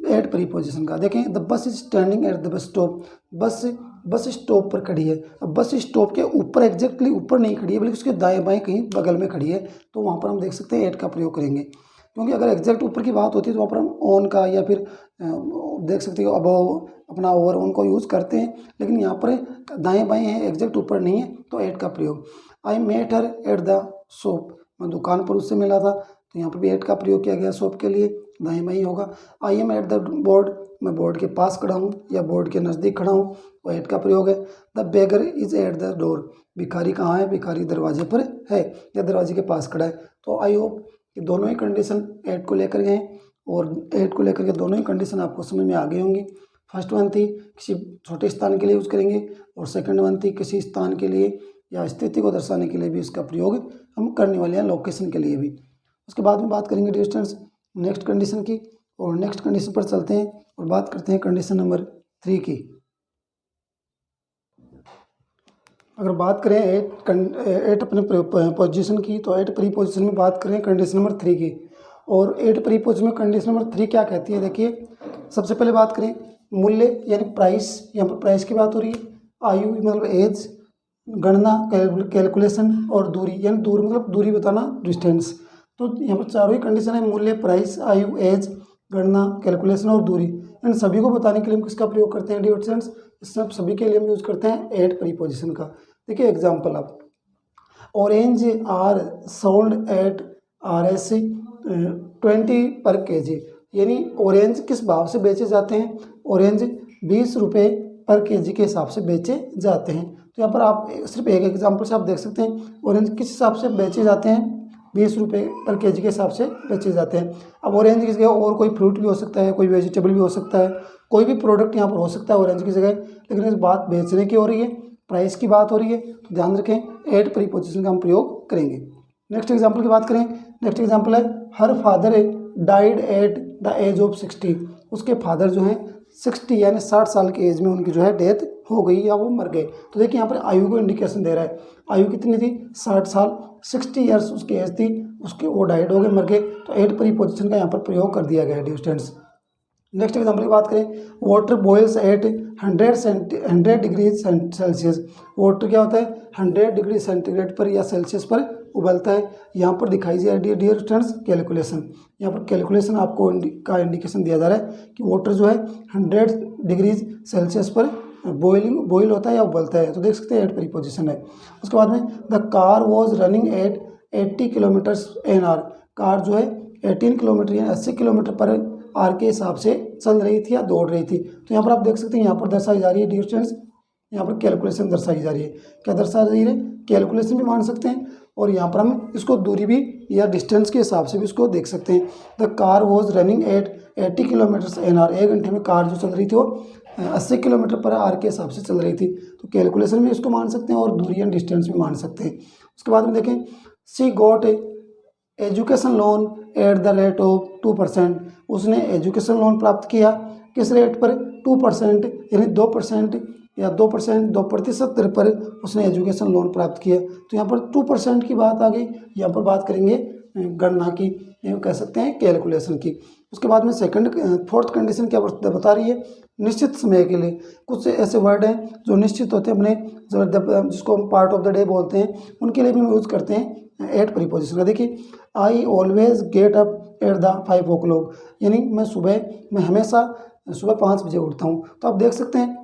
एट प्रीपोजिशन का। देखें the bus is standing at the bus stop, bus stop पर खड़ी है। अब बस स्टॉप के ऊपर एग्जैक्टली ऊपर नहीं खड़ी है, बल्कि उसके दाएं बाएं कहीं बगल में खड़ी है, तो वहाँ पर हम देख सकते हैं एट का प्रयोग करेंगे। क्योंकि अगर एग्जैक्ट ऊपर की बात होती है तो वहाँ पर हम ऑन का या फिर देख सकते हो अबव अपना ओवर ऑन को यूज़ करते हैं, लेकिन यहाँ पर दाएं बाएं है, एग्जैक्ट ऊपर नहीं है, तो एट का प्रयोग। I met her at the shop, मैं दुकान पर उससे मिला था, तो यहाँ पर भी एट का प्रयोग किया गया शॉप के लिए, दाएं बाएं होगा। I am at the board, मैं बोर्ड के पास खड़ा हूँ या बोर्ड के नज़दीक खड़ा हूँ, तो एट का प्रयोग है। The beggar is at the door, भिखारी कहाँ है, भिखारी दरवाजे पर है या दरवाजे के पास खड़ा है। तो आई होप कि दोनों ही कंडीशन एट को लेकर गए हैं, और एट को लेकर के दोनों ही कंडीशन आपको समझ में आ गई होंगी। फर्स्ट वन थी किसी छोटे स्थान के लिए यूज़ करेंगे, और सेकंड वन थी किसी स्थान के लिए या स्थिति को दर्शाने के लिए भी इसका प्रयोग हम करने वाले हैं, लोकेशन के लिए भी। उसके बाद में बात करेंगे डिस्टेंस नेक्स्ट कंडीशन की, और नेक्स्ट कंडीशन पर चलते हैं और बात करते हैं कंडीशन नंबर 3 की। अगर बात करें एट अपने पोजीशन की, तो एट प्रीपोजिशन में बात करें कंडीशन नंबर 3 की, और एट प्रीपोजिशन में कंडीशन नंबर 3 क्या कहती है। देखिए सबसे पहले बात करें मूल्य यानी प्राइस, यहाँ पर प्राइस की बात हो रही है। आयु मतलब एज, गणना कैलकुलेशन, और दूरी यानी दूर मतलब दूरी बताना डिस्टेंस। तो यहाँ पर चारों ही कंडीशन है, मूल्य, प्राइस, आयु, एज, गणना, कैलकुलेशन और दूरी। इन सभी को बताने के लिए हम किसका प्रयोग करते हैं डियर स्टूडेंट्स, इस सब सभी के लिए हम यूज करते हैं एट प्रीपोजिशन का। देखिए एग्जांपल आप, orange are sold at RS 20 पर kg, यानी ऑरेंज किस भाव से बेचे जाते हैं, ऑरेंज 20 रुपये पर kg के हिसाब से बेचे जाते हैं। तो यहाँ पर आप सिर्फ एक एग्जांपल से आप देख सकते हैं ऑरेंज किस हिसाब से बेचे जाते हैं, 20 रुपये पर kg के हिसाब से बेचे जाते हैं। अब ऑरेंज की जगह और कोई फ्रूट भी हो सकता है, कोई वेजिटेबल भी हो सकता है, कोई भी प्रोडक्ट यहाँ पर हो सकता है ऑरेंज की जगह, लेकिन इस बात बेचने की हो रही है, प्राइस की बात हो रही है, तो ध्यान रखें एट प्रीपोजिशन का हम प्रयोग करेंगे। नेक्स्ट एग्जाम्पल की बात करें, नेक्स्ट एग्जाम्पल है her father died at the age of 60, उसके फादर जो हैं 60 यानी 60 साल की एज में उनकी जो है डेथ हो गई या वो मर गए। तो देखिए यहाँ पर आयु को इंडिकेशन दे रहा है, आयु कितनी थी 60 साल, 60 ईयर्स उसकी एज थी, उसके वो डाइड हो गए, मर गए, तो एट प्रीपोजिशन का यहाँ पर प्रयोग कर दिया गया है डियर स्टूडेंट्स। नेक्स्ट एग्जाम्पल की बात करें, water boils at 100 degree Celsius, water क्या होता है 100 डिग्री सेंटीग्रेड पर या सेल्सियस पर उबलता है। यहाँ पर दिखाई जा रही है डियर स्टूडेंट्स कैलकुलेशन, यहाँ पर कैलकुलेशन आपको का इंडिकेशन दिया जा रहा है कि वाटर जो है 100 डिग्री सेल्सियस पर बॉयल होता है या उबलता है, तो देख सकते हैं एट प्रीपोजिशन है। उसके बाद में the car was running at 80 kilometres an hour, car जो है 18 किलोमीटर यानी 80 किलोमीटर पर आर के हिसाब से चल रही थी या दौड़ रही थी। तो यहाँ पर आप देख सकते हैं, यहाँ पर दर्शाई जा रही है डियर स्टूडेंट्स, यहाँ पर कैलकुलेशन दर्शाई जा रही है। क्या दर्शा रही है, कैलकुलेशन भी मान सकते हैं, और यहाँ पर हम इसको दूरी भी या डिस्टेंस के हिसाब से भी इसको देख सकते हैं। The car was running at 80 kilometre an hour, 1 घंटे में कार जो चल रही थी वो 80 किलोमीटर पर आर के हिसाब से चल रही थी, तो कैलकुलेशन भी इसको मान सकते हैं और दूरी एंड डिस्टेंस भी मान सकते हैं। उसके बाद में देखें she got education loan at the rate of 2%, उसने एजुकेशन लोन प्राप्त किया किस रेट पर 2% यानी 2% या 2% दर पर उसने एजुकेशन लोन प्राप्त किया। तो यहाँ पर 2% की बात आ गई, यहाँ पर बात करेंगे गणना की, कह सकते हैं कैलकुलेशन की। उसके बाद में फोर्थ कंडीशन क्या बता रही है, निश्चित समय के लिए। कुछ ऐसे वर्ड हैं जो निश्चित होते हैं अपने जिसको हम पार्ट ऑफ द डे बोलते हैं, उनके लिए भी हम यूज़ करते हैं एट प्रीपोजिशन का। देखिए, I always get up at the 5 o'clock, यानी मैं हमेशा सुबह 5 बजे उठता हूँ। तो आप देख सकते हैं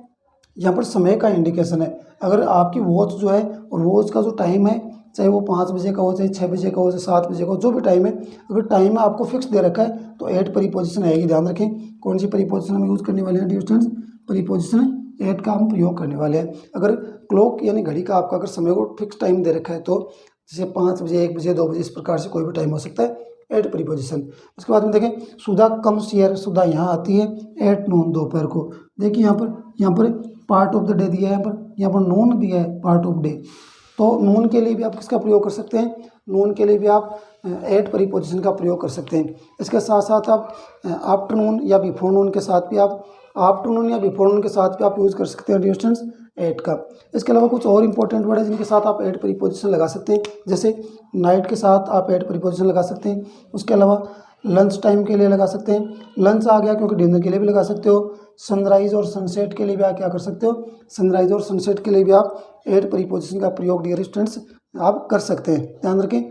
यहाँ पर समय का इंडिकेशन है। अगर आपकी वॉच जो है और वॉच का जो टाइम है, चाहे वो 5 बजे का हो, चाहे 6 बजे का हो, चाहे 7 बजे का हो, जो भी टाइम है, अगर टाइम आपको फिक्स दे रखा है तो एट प्रीपोजिशन आएगी। ध्यान रखें कौन सी प्रीपोजिशन हम यूज़ करने वाले हैं डियर स्टूडेंट्स, प्रीपोजिशन एट का हम प्रयोग करने वाले हैं। अगर क्लॉक यानी घड़ी का आपका अगर समय को फिक्स टाइम दे रखा है, तो जैसे 5 बजे, 1 बजे, 2 बजे, इस प्रकार से कोई भी टाइम हो सकता है, एट प्रीपोजिशन। उसके बाद में देखें, सुधा कम्स हियर, सुधा यहाँ आती है एट नून, दोपहर को। देखिए यहाँ पर पार्ट ऑफ द डे दिया है, यहाँ पर नून दिया है पार्ट ऑफ डे। तो नून के लिए भी आप किसका प्रयोग कर सकते हैं, नून के लिए भी आप एट प्रीपोजिशन का प्रयोग कर सकते हैं। इसके साथ साथ आप आफ्टरनून या बिफोर नून के साथ भी आप यूज़ कर सकते हैं डियर स्टूडेंट्स एट का। इसके अलावा कुछ और इंपॉर्टेंट वर्ड है जिनके साथ आप एट प्रीपोजिशन लगा सकते हैं, जैसे नाइट के साथ आप एट प्रीपोजिशन लगा सकते हैं। उसके अलावा लंच टाइम के लिए लगा सकते हैं, लंच आ गया क्योंकि डिनर के लिए भी लगा सकते हो। सनराइज़ और सनसेट के लिए भी आप क्या कर सकते हो, सनराइज़ और सनसेट के लिए भी आप एट प्रीपोजिशन का प्रयोग डियर स्टूडेंट्स आप कर सकते हैं। ध्यान रखें,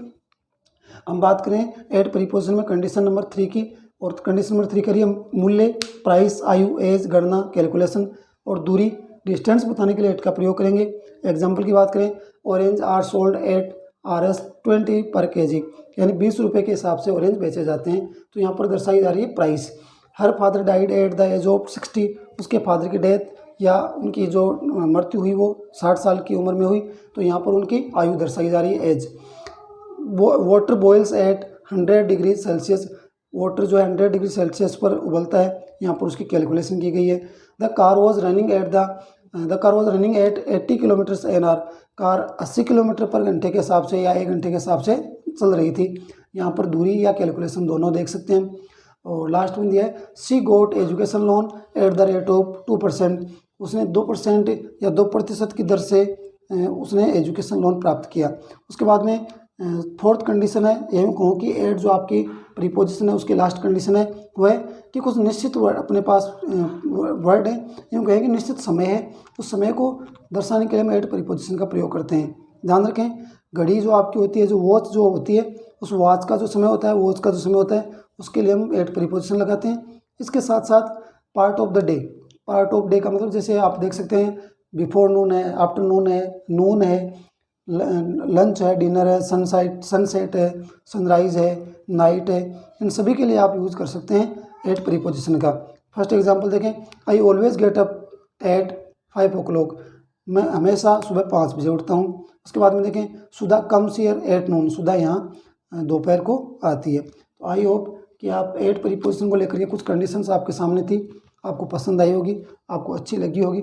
हम बात करें एट प्रीपोजिशन में कंडीशन नंबर 3 की, और कंडीशन नंबर 3 करिए मूल्य, प्राइस, आयु, एज, गणना, कैलकुलेशन और दूरी, डिस्टेंस बताने के लिए एट का प्रयोग करेंगे। एग्जाम्पल की बात करें, orange are sold at RS 20 पर kg, यानी 20 रुपये के हिसाब से ऑरेंज बेचे जाते हैं। तो यहाँ पर दर्शाई जा रही है price. Her father died at the age of 60, उसके फादर की डेथ या उनकी जो मृत्यु हुई वो 60 साल की उम्र में हुई, तो यहाँ पर उनकी आयु दर्शाई जा रही है, age. Water boils at 100 degree Celsius, water जो है 100 डिग्री सेल्सियस पर उबलता है, यहाँ पर उसकी कैलकुलेशन की गई है। The car was running at 80 kilometres an hour, car 80 kilometre पर घंटे के हिसाब से या 1 घंटे के हिसाब से चल रही थी। यहाँ पर दूरी या कैलकुलेशन दोनों देख सकते हैं। और लास्ट में दिया है, she got education loan at the rate of 2%, उसने 2% या 2% की दर से उसने एजुकेशन लोन प्राप्त किया। उसके बाद में फोर्थ कंडीशन है, ये मैं कहूँ कि एट जो आपकी प्रीपोजिशन है उसकी लास्ट कंडीशन है वो है कि कुछ निश्चित वर्ड अपने पास वर्ड है, यूँ कहें कि निश्चित समय है, उस समय को दर्शाने के लिए हम एट प्रीपोजिशन का प्रयोग करते हैं। ध्यान रखें, घड़ी जो आपकी होती है, जो वॉच जो होती है, उस वॉच का जो समय होता है, उसके लिए हम एट प्रीपोजिशन लगाते हैं। इसके साथ साथ पार्ट ऑफ द डे का मतलब जैसे आप देख सकते हैं बिफोर नून है, आफ्टरनून है, नून है, लंच है, डिनर है, सनसेट है, सनराइज़ है, नाइट है, इन सभी के लिए आप यूज़ कर सकते हैं एट प्रीपोजिशन का। फर्स्ट एग्जांपल देखें, I always get up at 5 o'clock, मैं हमेशा सुबह 5 बजे उठता हूँ। उसके बाद में देखें, सुधा कम्स हियर एट नून, सुधा यहाँ दोपहर को आती है। तो आई होप कि आप एट प्रीपोजिशन को लेकर के कुछ कंडीशंस आपके सामने थी, आपको पसंद आई होगी, आपको अच्छी लगी होगी।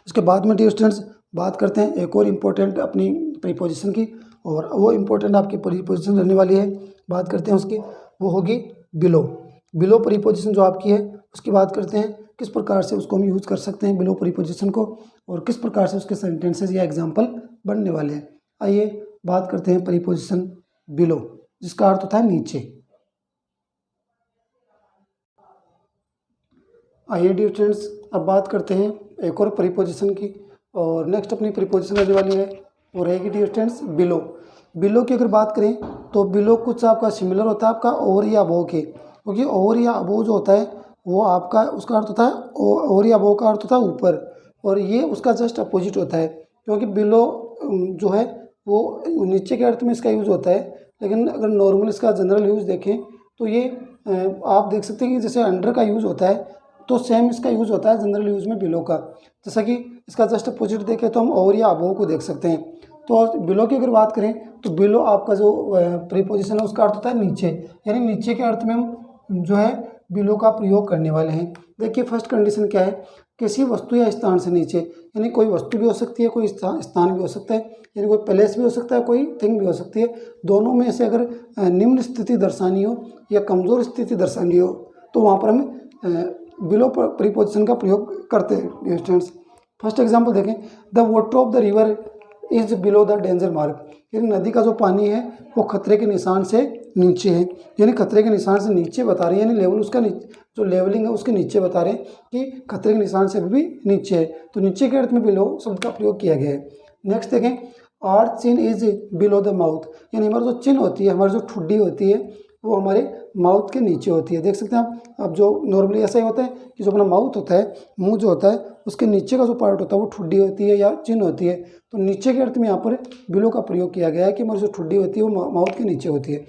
इसके बाद में डियर स्टूडेंट्स बात करते हैं एक और इम्पोर्टेंट अपनी प्रीपोजिशन की, और वो इम्पोर्टेंट आपकी प्रीपोजिशन रहने वाली है, बात करते हैं उसकी, वो होगी बिलो प्रीपोजिशन जो आपकी है उसकी बात करते हैं, किस प्रकार से उसको हम यूज़ कर सकते हैं बिलो प्रीपोजिशन को, और किस प्रकार से उसके सेंटेंसेस या एग्जाम्पल बनने वाले हैं। आइए बात करते हैं प्रीपोजिशन बिलो, जिसका अर्थ होता है नीचे। आइए डियर स्टूडेंट्स अब बात करते हैं एक और प्रीपोजिशन की, और नेक्स्ट अपनी प्रीपोजिशन रहने वाली है वो रहेगी डियर स्टूडेंट्स बिलो की अगर बात करें तो बिलो कुछ आपका सिमिलर होता है आपका ओवर या अबोव के, क्योंकि ओवर या अबोव जो होता है वो आपका उसका अर्थ होता है ओवर या अबोव का अर्थ होता है ऊपर, और ये उसका जस्ट अपोजिट होता है, क्योंकि बिलो जो है वो नीचे के अर्थ में इसका यूज़ होता है, लेकिन अगर नॉर्मल इसका जनरल यूज़ देखें तो ये आप देख सकते हैं कि जैसे अंडर का यूज़ होता है तो सेम इसका यूज़ होता है जनरल यूज़ में बिलो का। जैसा कि इसका जस्ट अपोजिट देखें तो हम ओवर या अबोव को देख सकते हैं। तो बिलो की अगर बात करें तो बिलो आपका जो प्रीपोजिशन है उसका अर्थ होता है नीचे, यानी नीचे के अर्थ में हम जो है बिलो का प्रयोग करने वाले हैं। देखिए फर्स्ट कंडीशन क्या है, किसी वस्तु या स्थान से नीचे, यानी कोई वस्तु भी हो सकती है, कोई स्थान भी हो सकता है, यानी कोई प्लेस भी हो सकता है, कोई थिंग भी हो सकती है। दोनों में से अगर निम्न स्थिति दर्शानी हो या कमज़ोर स्थिति दर्शानी हो तो वहाँ पर हम बिलो प्रीपोजिशन का प्रयोग करते हैं स्टूडेंट्स। फर्स्ट एग्जांपल देखें, the water of the river is below the danger mark, यानी नदी का जो पानी है वो खतरे के निशान से नीचे है, यानी खतरे के निशान से नीचे बता रहे हैं, यानी लेवल उसका जो लेवलिंग है उसके नीचे बता रहे हैं कि खतरे के निशान से भी नीचे है, तो नीचे के अर्थ में बिलो शब्द का प्रयोग किया गया है। नेक्स्ट देखें, our chin is below the mouth, यानी हमारी जो चिन होती है, हमारी जो ठुड्डी होती है वो हमारे माउथ के नीचे होती है। देख सकते हैं आप, अब जो नॉर्मली ऐसा ही होता है कि जो अपना माउथ होता है, मुंह जो होता है, उसके नीचे का जो पार्ट होता है वो ठुड्डी होती है या चिन होती है, तो नीचे के अर्थ में यहाँ पर बिलो का प्रयोग किया गया है कि हमारी जो ठुड्डी होती है वो माउथ के नीचे होती है।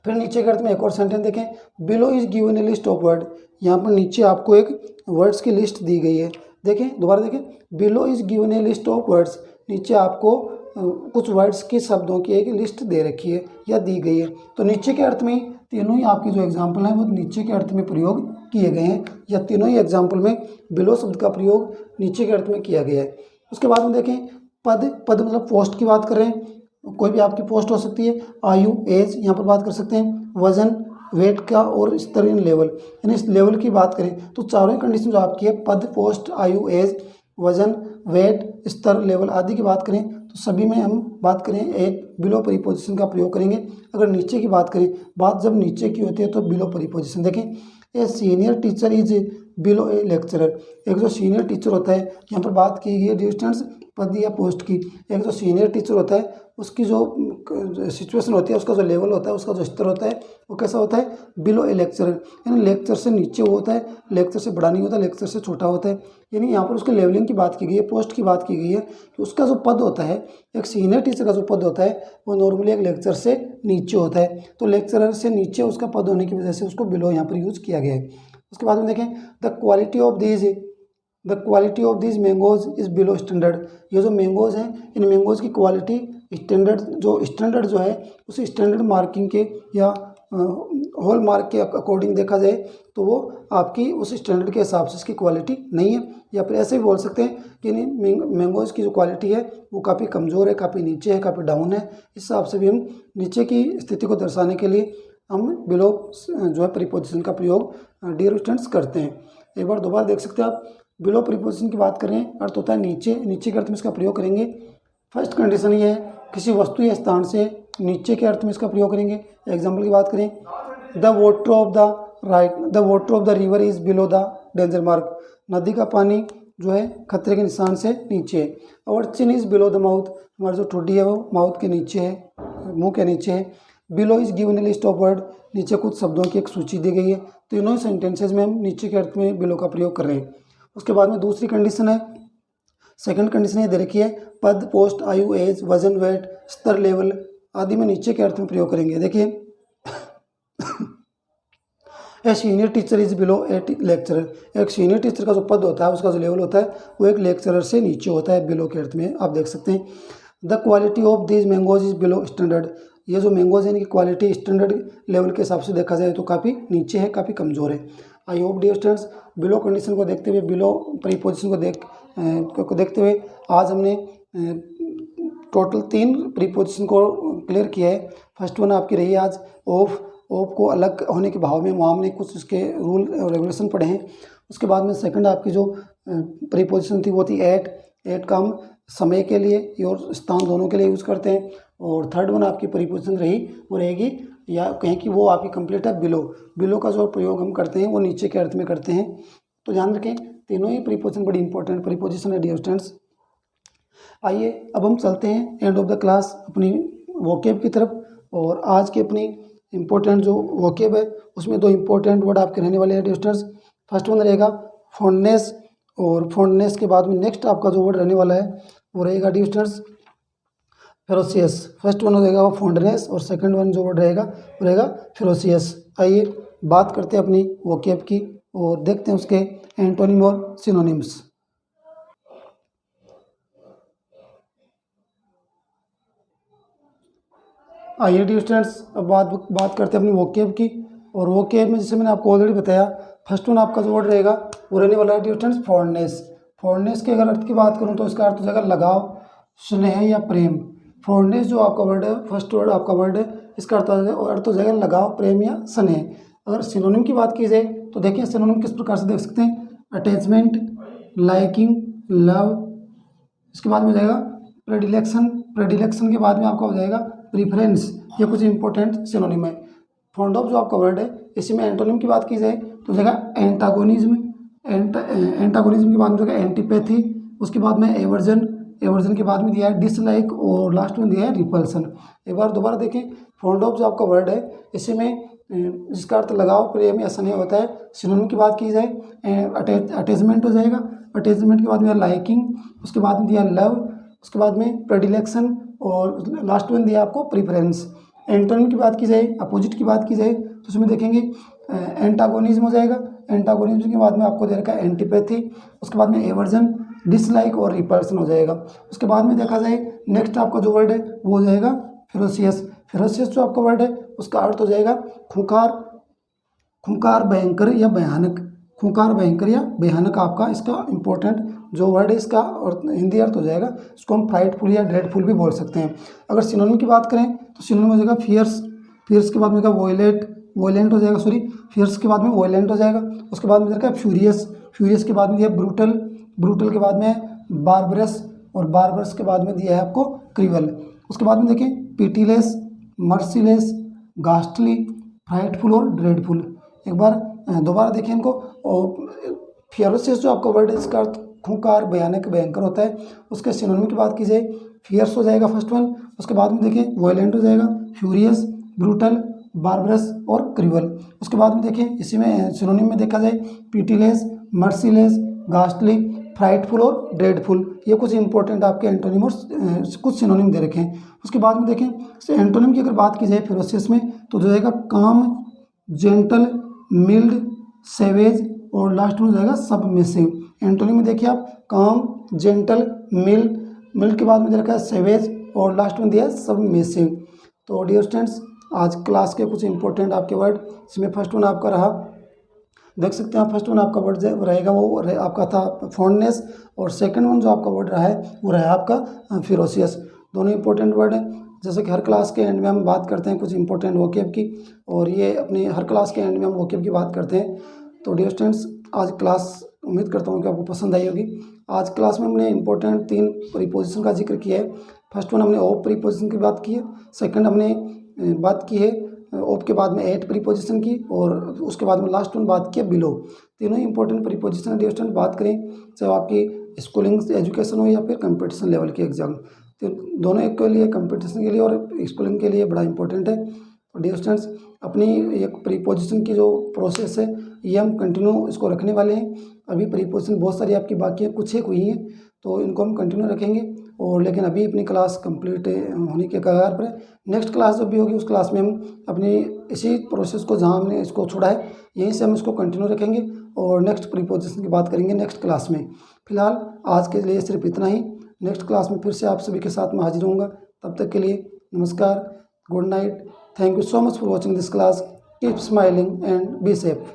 फिर नीचे के अर्थ में एक और सेंटेंस देखें, below is given A list of word, यहाँ पर नीचे आपको एक वर्ड्स की लिस्ट दी गई है। देखें, दोबारा देखें, below is given A list of words, नीचे आपको कुछ वर्ड्स के शब्दों की एक लिस्ट दे रखी है या दी गई है। तो नीचे के अर्थ में तीनों ही आपकी जो एग्जाम्पल हैं वो नीचे के अर्थ में प्रयोग किए गए हैं, या तीनों ही एग्जाम्पल में बिलो शब्द का प्रयोग नीचे के अर्थ में किया गया है। उसके बाद में देखें, पद मतलब पोस्ट की बात कर रहे हैं, कोई भी आपकी पोस्ट हो सकती है। आयु, एज, यहाँ पर बात कर सकते हैं। वजन, वेट का, और स्तर इन लेवल, यानी इस लेवल की बात करें तो चारों ही कंडीशन जो आपकी है, पद, पोस्ट, आयु, एज, वजन, वेट, स्तर, लेवल आदि की बात करें तो सभी में हम बात करें एक बिलो प्रीपोजिशन का प्रयोग करेंगे। अगर नीचे की बात करें, बात जब नीचे की होती है तो बिलो प्रीपोजिशन। देखें, a senior teacher is below A lecturer, एक जो सीनियर टीचर होता है, यहाँ पर बात की गई है डिस्टेंस पद या पोस्ट की। एक जो सीनियर टीचर होता है उसकी जो सिचुएशन होती है, उसका जो लेवल होता है, उसका जो स्तर होता है वो कैसा होता है, बिलो ए लेक्चरर, यानी लेक्चर से नीचे वो होता है, लेक्चर से बड़ा नहीं होता, लेक्चर से छोटा होता है। यानी यहाँ पर उसके लेवलिंग की बात की गई है, पोस्ट की बात की गई है कि उसका जो पद होता है, एक सीनियर टीचर का जो पद होता है वो नॉर्मली एक लेक्चर से नीचे होता है, तो लेक्चरर से नीचे उसका पद होने की वजह से उसको बिलो यहाँ पर यूज किया गया है। उसके बाद में देखें, the quality of these mangoes is below standard, ये जो मैंगोज हैं इन मैंगोज की क्वालिटी स्टैंडर्ड जो है उस स्टैंडर्ड मार्किंग के या होल मार्क के अकॉर्डिंग देखा जाए तो वो आपकी उस स्टैंडर्ड के हिसाब से इसकी क्वालिटी नहीं है। या फिर ऐसे भी बोल सकते हैं कि मैंगोज की जो क्वालिटी है वो काफ़ी कमज़ोर है, काफ़ी नीचे है, काफ़ी डाउन है। इस हिसाब से भी हम नीचे की स्थिति को दर्शाने के लिए हम बिलो जो है प्रीपोजिशन का प्रयोग डियर स्टूडेंट्स करते हैं। एक बार दोबारा देख सकते हैं आप, बिलो प्रीपोजिशन की बात करें अर्थ होता है नीचे के अर्थ में इसका प्रयोग करेंगे। फर्स्ट कंडीशन ये है, किसी वस्तु या स्थान से नीचे के अर्थ में इसका प्रयोग करेंगे। एग्जाम्पल की बात करें, the water of the river is below the danger mark, नदी का पानी जो है खतरे के निशान से नीचे है। और चिन इज़ बिलो द माउथ, हमारी जो ठुड्डी है वो माउथ के नीचे है, मुंह के नीचे है। Below is given A list of word, नीचे कुछ शब्दों की एक सूची दी गई है। तीनों ही सेंटेंसेज में हम नीचे के अर्थ में बिलो का प्रयोग कर रहे हैं। उसके बाद में दूसरी कंडीशन है, सेकंड कंडीशन ये दे रखी है, पद, पोस्ट, आयु, एज, वजन, वेट, स्तर, लेवल आदि में नीचे के अर्थ में प्रयोग करेंगे। देखिए, a senior teacher is below A lecturer, एक सीनियर टीचर का जो पद होता है, उसका जो लेवल होता है वो एक लेक्चरर से नीचे होता है, बिलो के अर्थ में आप देख सकते हैं। The quality of these mangoes is below standard, ये जो मैंगोज है इनकी क्वालिटी स्टैंडर्ड लेवल के हिसाब से देखा जाए तो काफ़ी नीचे है, काफ़ी कमज़ोर है। I hope dear students, below condition को देखते हुए, बिलो प्रीपोजिशन को देखते हुए आज हमने टोटल 3 प्रीपोजिशन को क्लियर किया है। फर्स्ट वन आपकी रही आज ऑफ को अलग होने के भाव में, वहाँ हमने कुछ उसके रूल और रेगुलेशन पढ़े हैं। उसके बाद में सेकंड आपकी जो प्रीपोजिशन थी वो थी एट का हम समय के लिए और स्थान दोनों के लिए यूज़ करते हैं। और थर्ड वन आपकी प्रीपोजिशन रही वो रहेगी, या कहें कि वो आपकी कंप्लीट है बिलो का जो प्रयोग हम करते हैं वो नीचे के अर्थ में करते हैं। तो ध्यान रखें, तीनों ही प्रीपोजिशन बड़ी इंपॉर्टेंट प्रीपोजिशन है डियर स्टूडेंट्स। आइए अब हम चलते हैं एंड ऑफ द क्लास अपनी वोकेब की तरफ, और आज की अपनी इम्पोर्टेंट जो वोकेब है उसमें 2 इम्पोर्टेंट वर्ड आपके रहने वाले हैं डियर स्टूडेंट्स। फर्स्ट वन रहेगा फॉन्डनेस, और फॉन्डनेस के बाद में नेक्स्ट आपका जो वर्ड रहने वाला है वो रहेगा dear students ferocious. First one रहेगा वो फॉन्डनेस और सेकंड वन जो वर्ड रहेगा वो रहेगा फेरोसियस। आइए बात करते हैं अपनी वोकेब की और देखते हैं उसके एंटोनिम और सिनोनिम्स। आइए डियर स्टूडेंट्स अब बात करते हैं अपनी वोकेब की, और वोकेब में जैसे मैंने आपको ऑलरेडी बताया, फर्स्ट वन आपका जो वर्ड रहेगा वो रहने वाला है डियर स्टूडेंट्स फॉन्डनेस। फॉन्डनेस के अगर अर्थ की बात करूँ तो इसका अर्थ हो जाएगा लगाव, स्नेह या प्रेम। फॉन्डनेस जो आपका वर्ड है, फर्स्ट वर्ड आपका वर्ड है, इसका अर्थ हो जाएगा लगाव, प्रेम या स्नेह। अगर सिनोनिम की बात की जाए तो देखिए सिनोनिम किस प्रकार से देख सकते हैं, अटैचमेंट, लाइकिंग, लव। इसके बाद में हो जाएगा प्रेडिलेक्शन के बाद में आपका हो जाएगा प्रीफरेंस, ये कुछ इंपॉर्टेंट सिनोनिम है। फॉन्ड ऑफ जो आपका वर्ड है, इसी में एंटोनिम की बात की जाए तो हो जाएगा एंटागोनिज्म, एंटागोनिज्म के बाद में हो जाएगा एंटीपैथी, उसके बाद में एवर्जन, एवर्जन के बाद में दिया है डिसलाइक और लास्ट में दिया है रिपल्सन। एक बार दोबारा देखें, फॉन्ड ऑफ जो आपका वर्ड है, इसी में जिसका अर्थ लगाव, प्रेम या स्नेह होता है। सिनोनिम की बात की जाए अटैचमेंट हो जाएगा, अटैचमेंट के बाद में लाइकिंग, उसके बाद में दिया लव, उसके बाद में प्रेडिलेक्शन और लास्ट में दिया आपको प्रीफरेंस। एंटोनिम की बात की जाए, अपोजिट की बात की जाए तो उसमें देखेंगे एंटागोनिज्म हो जाएगा, एंटागोनिज्म के बाद में आपको दे रखा है एंटीपैथी, उसके बाद में एवर्जन, डिसलाइक और रिपल्सन हो जाएगा। उसके बाद में देखा जाए नेक्स्ट आपका जो वर्ड है वो हो जाएगा फेरोसियस। फेरोसियस जो आपका वर्ड है उसका अर्थ हो जाएगा खूंखार, खूंखार भयंकर या भयानक, खूंखार भयंकर या भयानक आपका इसका इंपॉर्टेंट जो वर्ड है इसका और हिंदी अर्थ हो जाएगा। इसको हम फ्राइटफुल या ड्रेडफुल भी बोल सकते हैं। अगर सिनोनिम की बात करें तो सिनोनिम हो जाएगा फियर्स, फियर्स के बाद में वॉयलेट, वॉयलेंट हो जाएगा, सॉरी फियर्स के बाद में वॉयलेंट हो जाएगा। उसके बाद में देखा फ्यूरियस, फ्यूरियस के बाद में दिया ब्रूटल, ब्रूटल के बाद में बारबरस और बारबरस के बाद में दिया है आपको क्रिवल। उसके बाद में देखें पिटीलेस, मर्सीलेस, गास्टली, फ्राइटफुल और ड्रेडफुल। एक बार दोबारा देखें इनको। और फियरोसिस जो आपका वर्ड है इसका अर्थ खूंखार, भयानक, भयंकर होता है। उसके सिनोनिम की बात की जाए फियर्स हो जाएगा फर्स्ट वन, उसके बाद में देखें वॉयलेंट हो जाएगा, फ्यूरियस, ब्रूटल, बारबरस और क्रिवल। उसके बाद में देखें इसी में सिनोनिम में देखा जाए पिटीलेस, मर्सीलेस, गास्टली, फ्राइटफुल और ड्रेडफुल। ये कुछ इंपॉर्टेंट आपके एंटोनिम और कुछ सिनोनिम दे रखे हैं। उसके बाद में देखें एंटोनिम की अगर बात की जाए फेरोसियस में तो जो जाएगा काम, जेंटल, मिल्ड, सेवेज और लास्ट में हो जाएगा सबमिसिव। एंटोनिम में देखिए आप काम, जेंटल, मिल्ड, मिल्ड के बाद में दे रखा है सेवेज और लास्ट में दिया है सबमिसिव। तो डियर स्टूडेंट्स आज क्लास के कुछ इंपॉर्टेंट आपके वर्ड, इसमें फर्स्ट वन आपका रहा, देख सकते हैं फर्स्ट वन आपका वर्ड रहेगा वो आपका था फॉन्डनेस और सेकंड वन जो आपका वर्ड रहा है वो रहा आपका फेरोसियस। दोनों इंपॉर्टेंट वर्ड हैं। जैसे कि हर क्लास के एंड में हम बात करते हैं कुछ इंपॉर्टेंट वोकेब की, और ये अपनी हर क्लास के एंड में हम वोकेब की बात करते हैं। तो डियर स्टूडेंट्स आज क्लास उम्मीद करता हूँ कि आपको पसंद आई होगी। आज क्लास में हमने इंपॉर्टेंट 3 प्रीपोजिशन का जिक्र किया है। फर्स्ट वन हमने ऑफ प्रीपोजिशन की बात की है, सेकंड हमने बात की है ऑफ के बाद में एट प्रीपोजिशन की, और उसके बाद में लास्ट वन बात की है बिलो। तीनों इंपॉर्टेंट प्रीपोजिशन डियर स्टूडेंट बात करें चाहे आपकी स्कूलिंग एजुकेशन हो या फिर कंपटीशन लेवल के एग्जाम, तो दोनों एक के लिए कंपटीशन के लिए और स्कूलिंग के लिए बड़ा इंपॉर्टेंट है। तो डियर स्टूडेंट्स अपनी एक प्रीपोजिशन की जो प्रोसेस है ये हम कंटिन्यू इसको रखने वाले हैं। अभी प्रीपोजिशन बहुत सारी आपकी बाकी है, कुछ एक हुई हैं तो इनको हम कंटिन्यू रखेंगे, और लेकिन अभी अपनी क्लास कंप्लीट होने के कगार पर है। नेक्स्ट क्लास जब भी होगी उस क्लास में हम अपनी इसी प्रोसेस को जहाँ हमने इसको छोड़ा है यहीं से हम इसको कंटिन्यू रखेंगे और नेक्स्ट प्रीपोजिशन की बात करेंगे नेक्स्ट क्लास में। फिलहाल आज के लिए सिर्फ इतना ही। नेक्स्ट क्लास में फिर से आप सभी के साथ में हाजिर होऊंगा। तब तक के लिए नमस्कार, good night, thank you so much for watching this class, keep smiling and be safe.